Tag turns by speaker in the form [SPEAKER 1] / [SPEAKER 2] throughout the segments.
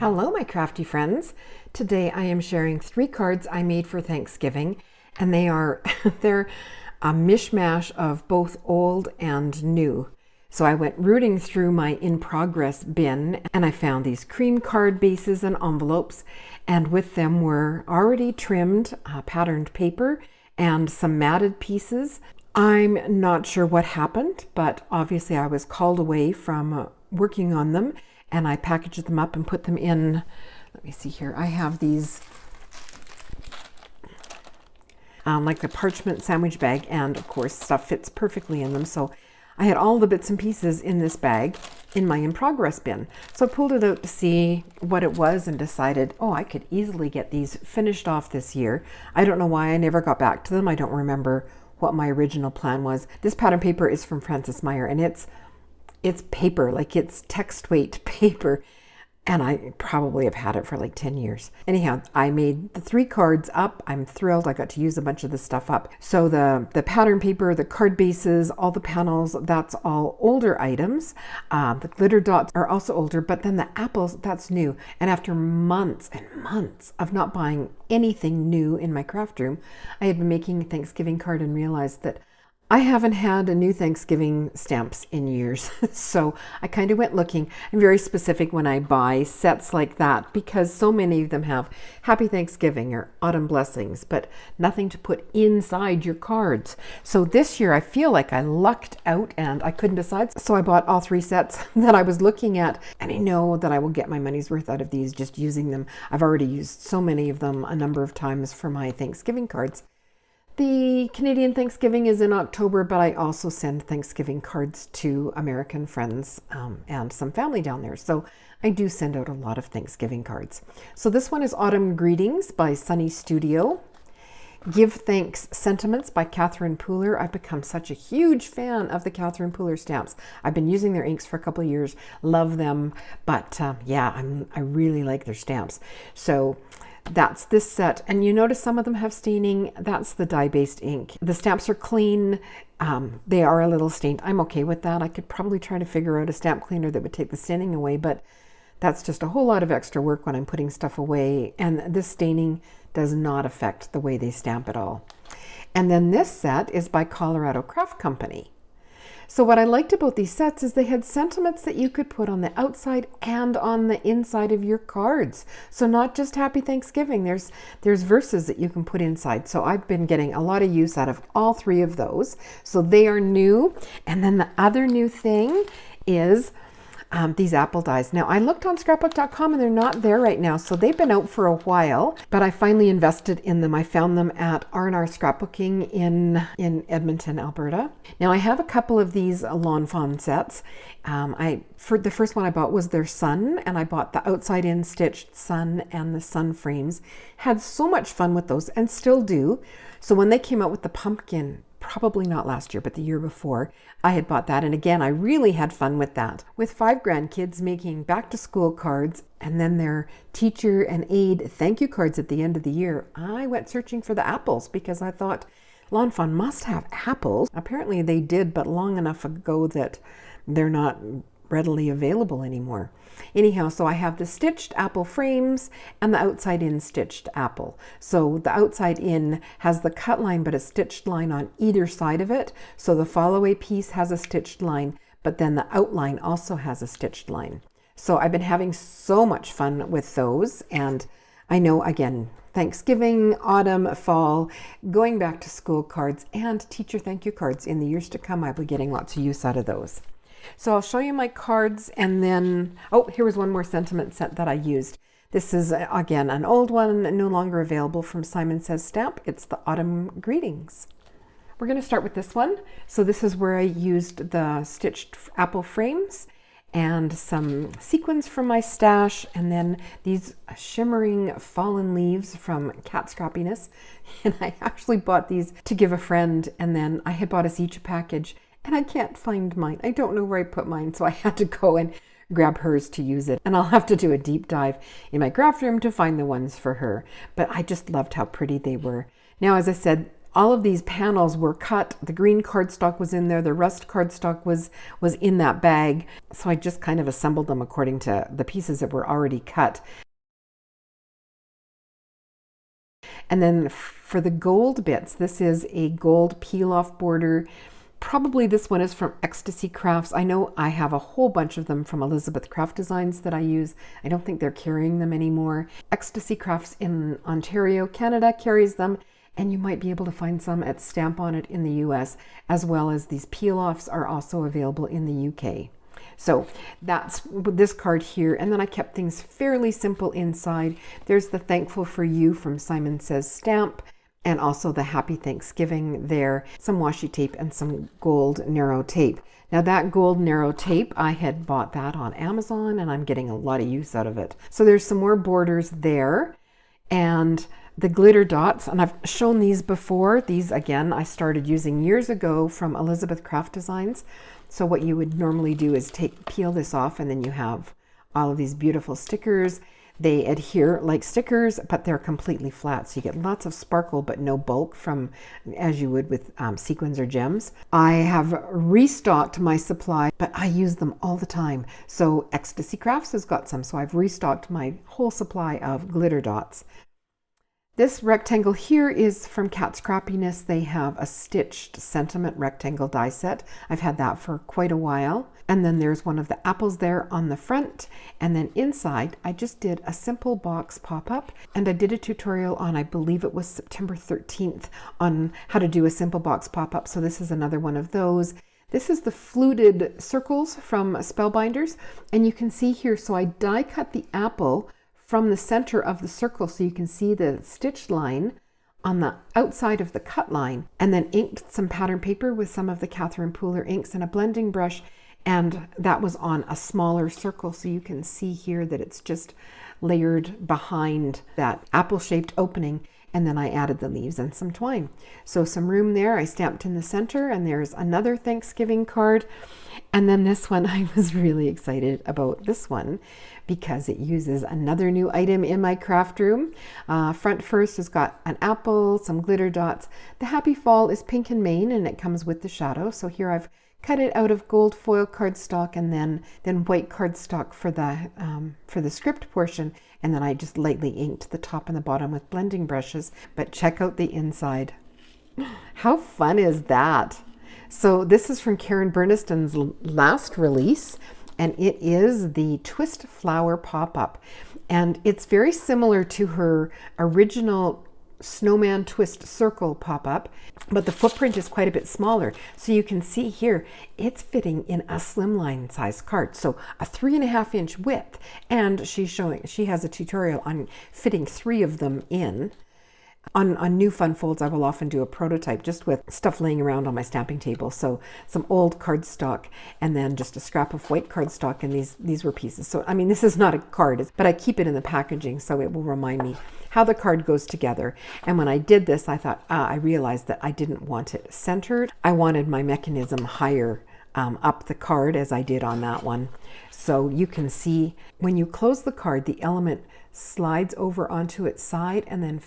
[SPEAKER 1] Hello, my crafty friends. Today I am sharing 3 cards I made for Thanksgiving, and they're a mishmash of both old and new. So I went rooting through my in-progress bin, and I found these cream card bases and envelopes, and with them were already trimmed patterned paper and some matted pieces. I'm not sure what happened, but obviously I was called away from working on them, and I packaged them up and put them in. Let me see here. I have these like the parchment sandwich bag, and of course stuff fits perfectly in them. So I had all the bits and pieces in this bag in my in-progress bin. So I pulled it out to see what it was and decided, oh, I could easily get these finished off this year. I don't know why I never got back to them. I don't remember what my original plan was. This pattern paper is from Francis Meyer, and it's paper, like it's text weight paper, and I probably have had it for like 10 years. Anyhow, I made the 3 cards up. I'm thrilled. I got to use a bunch of this stuff up. So the pattern paper, the card bases, all the panels, that's all older items. The glitter dots are also older, but then the apples, that's new. And after months and months of not buying anything new in my craft room, I had been making a Thanksgiving card and realized that I haven't had a new Thanksgiving stamps in years. So I kind of went looking. I'm very specific when I buy sets like that because so many of them have Happy Thanksgiving or Autumn Blessings, but nothing to put inside your cards. So this year I feel like I lucked out and I couldn't decide. So I bought all 3 sets that I was looking at, and I know that I will get my money's worth out of these just using them. I've already used so many of them a number of times for my Thanksgiving cards. The Canadian Thanksgiving is in October, but I also send Thanksgiving cards to American friends and some family down there. So I do send out a lot of Thanksgiving cards. So this one is Autumn Greetings by Sunny Studio. Give Thanks Sentiments by Catherine Pooler. I've become such a huge fan of the Catherine Pooler stamps. I've been using their inks for a couple of years, love them, but I really like their stamps. So that's this set, and you notice some of them have staining. That's the dye-based ink. The stamps are clean. They are a little stained. I'm okay with that. I could probably try to figure out a stamp cleaner that would take the staining away, but that's just a whole lot of extra work when I'm putting stuff away, and this staining does not affect the way they stamp at all. And then this set is by Colorado Craft Company. So what I liked about these sets is they had sentiments that you could put on the outside and on the inside of your cards. So not just Happy Thanksgiving, there's verses that you can put inside. So I've been getting a lot of use out of all 3 of those. So they are new. And then the other new thing is these apple dies. Now I looked on scrapbook.com and they're not there right now. So they've been out for a while, but I finally invested in them. I found them at R&R Scrapbooking in Edmonton, Alberta. Now I have a couple of these Lawn Fawn sets. For the first one I bought was their sun, and I bought the outside in stitched sun and the sun frames. Had so much fun with those and still do. So when they came out with the pumpkin, probably not last year, but the year before, I had bought that. And again, I really had fun with that. With 5 grandkids making back to school cards and then their teacher and aide thank you cards at the end of the year, I went searching for the apples because I thought Lawn Fawn must have apples. Apparently they did, but long enough ago that they're not readily available anymore. Anyhow, so I have the stitched apple frames and the outside in stitched apple. So the outside in has the cut line, but a stitched line on either side of it. So the fall away piece has a stitched line, but then the outline also has a stitched line. So I've been having so much fun with those. And I know, again, Thanksgiving, autumn, fall, going back to school cards and teacher thank you cards in the years to come, I'll be getting lots of use out of those. So I'll show you my cards, and then, here was one more sentiment set that I used. This is, again, an old one, no longer available, from Simon Says Stamp. It's the Autumn Greetings. We're going to start with this one. So this is where I used the stitched apple frames and some sequins from my stash, and then these shimmering fallen leaves from Cat Scrappiness. And I actually bought these to give a friend, and then I had bought us each a package. And I can't find mine. I don't know where I put mine, so I had to go and grab hers to use it. And I'll have to do a deep dive in my craft room to find the ones for her. But I just loved how pretty they were. Now, as I said, All of these panels were cut. The green cardstock was in there. The rust cardstock was in that bag. So I just kind of assembled them according to the pieces that were already cut. And then for the gold bits, this is a gold peel-off border. Probably this one is from Ecstasy Crafts. I know I have a whole bunch of them from Elizabeth Craft Designs that I use. I don't think they're carrying them anymore. Ecstasy Crafts in Ontario, Canada carries them, and you might be able to find some at Stamp On It in the US, as well as these peel-offs are also available in the UK. So that's this card here. And then I kept things fairly simple inside. There's the Thankful for You from Simon Says stamp, and also the Happy Thanksgiving there, some washi tape and some gold narrow tape. Now that gold narrow tape, I had bought that on Amazon and I'm getting a lot of use out of it. So there's some more borders there, and the glitter dots, and I've shown these before. These again, I started using years ago from Elizabeth Craft Designs. So what you would normally do is peel this off, and then you have all of these beautiful stickers. They adhere like stickers, but they're completely flat. So you get lots of sparkle, but no bulk from, as you would with sequins or gems. I have restocked my supply, but I use them all the time. So Ecstasy Crafts has got some. So I've restocked my whole supply of glitter dots. This rectangle here is from Cat Scrappiness. They have a stitched sentiment rectangle die set. I've had that for quite a while. And then there's one of the apples there on the front. And then inside, I just did a simple box pop-up. And I did a tutorial on, I believe it was September 13th, on how to do a simple box pop-up. So this is another one of those. This is the fluted circles from Spellbinders. And you can see here, so I die cut the apple from the center of the circle, so you can see the stitch line on the outside of the cut line, and then inked some pattern paper with some of the Catherine Pooler inks and a blending brush, and that was on a smaller circle, so you can see here that it's just layered behind that apple-shaped opening, and then I added the leaves and some twine. So some room there. I stamped in the center, and there's another Thanksgiving card. And then this one, I was really excited about this one because it uses another new item in my craft room. Front first has got an apple, some glitter dots. The Happy Fall is pink and Maine, and it comes with the shadow. So here I've cut it out of gold foil cardstock, and then white cardstock for the script portion. And then I just lightly inked the top and the bottom with blending brushes. But check out the inside. How fun is that? So this is from Karen Burniston's last release, and it is the Twist Flower pop-up. And it's very similar to her original Snowman Twist Circle pop-up, but the footprint is quite a bit smaller. So you can see here, it's fitting in a slimline size card. So a 3.5 inch width. And she has a tutorial on fitting 3 of them in. On new fun folds, I will often do a prototype just with stuff laying around on my stamping table. So some old cardstock and then just a scrap of white cardstock, and these were pieces. So I mean, this is not a card, but I keep it in the packaging so it will remind me how the card goes together. And when I did this, I thought, I realized that I didn't want it centered. I wanted my mechanism higher up the card as I did on that one. So you can see when you close the card, the element slides over onto its side and then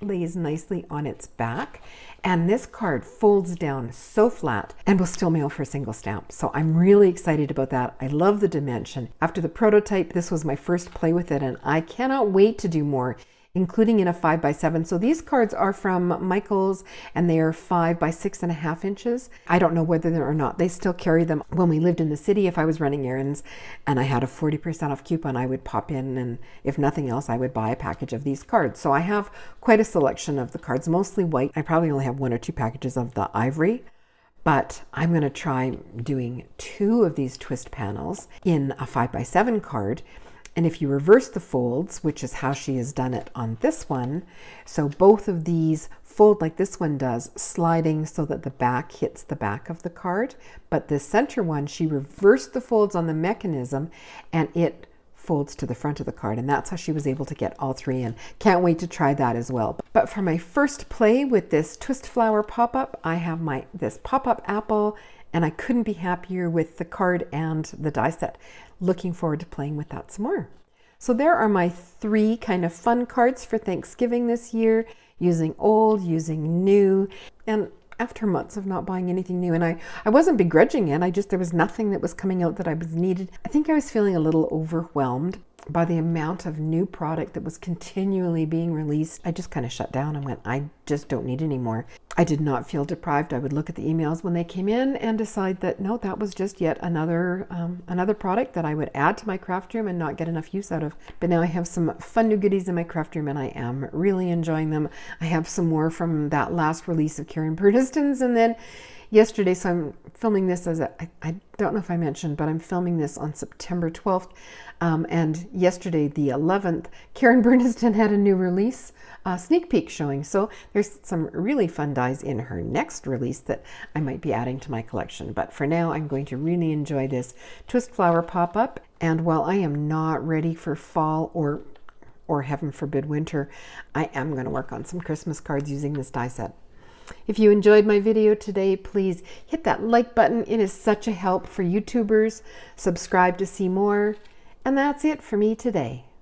[SPEAKER 1] lays nicely on its back, and this card folds down so flat and will still mail for a single stamp. So I'm really excited about that. I love the dimension. After the prototype, this was my first play with it, and I cannot wait to do more, including in a 5x7. So these cards are from Michaels, and they are 5 by 6.5 inches. I don't know whether or not they still carry them. When we lived in the city, if I was running errands and I had a 40% off coupon, I would pop in, and if nothing else, I would buy a package of these cards. So I have quite a selection of the cards, mostly white. I probably only have 1 or 2 packages of the ivory, but I'm going to try doing 2 of these twist panels in a 5x7 card. And if you reverse the folds, which is how she has done it on this one, so both of these fold like this one does, sliding so that the back hits the back of the card. But the center one, she reversed the folds on the mechanism and it folds to the front of the card. And that's how she was able to get all 3 in. Can't wait to try that as well. But for my first play with this Twist Flower pop-up, I have this pop-up apple, and I couldn't be happier with the card and the die set. Looking forward to playing with that some more. So there are my 3 kind of fun cards for Thanksgiving this year, using old, using new, and after months of not buying anything new. And I wasn't begrudging it, there was nothing that was coming out that I was needed. I think I was feeling a little overwhelmed by the amount of new product that was continually being released. I just kind of shut down and went, I just don't need any more. I did not feel deprived. I would look at the emails when they came in and decide that no, that was just yet another product that I would add to my craft room and not get enough use out of. But now I have some fun new goodies in my craft room and I am really enjoying them. I have some more from that last release of Karen Burniston's, and then yesterday, so I'm filming this I don't know if I mentioned, but I'm filming this on September 12th. And yesterday, the 11th, Karen Burniston had a new release sneak peek showing. So there's some really fun dies in her next release that I might be adding to my collection. But for now, I'm going to really enjoy this twist flower pop-up. And while I am not ready for fall or heaven forbid winter, I am going to work on some Christmas cards using this die set. If you enjoyed my video today, please hit that like button. It is such a help for YouTubers. Subscribe to see more. And that's it for me today.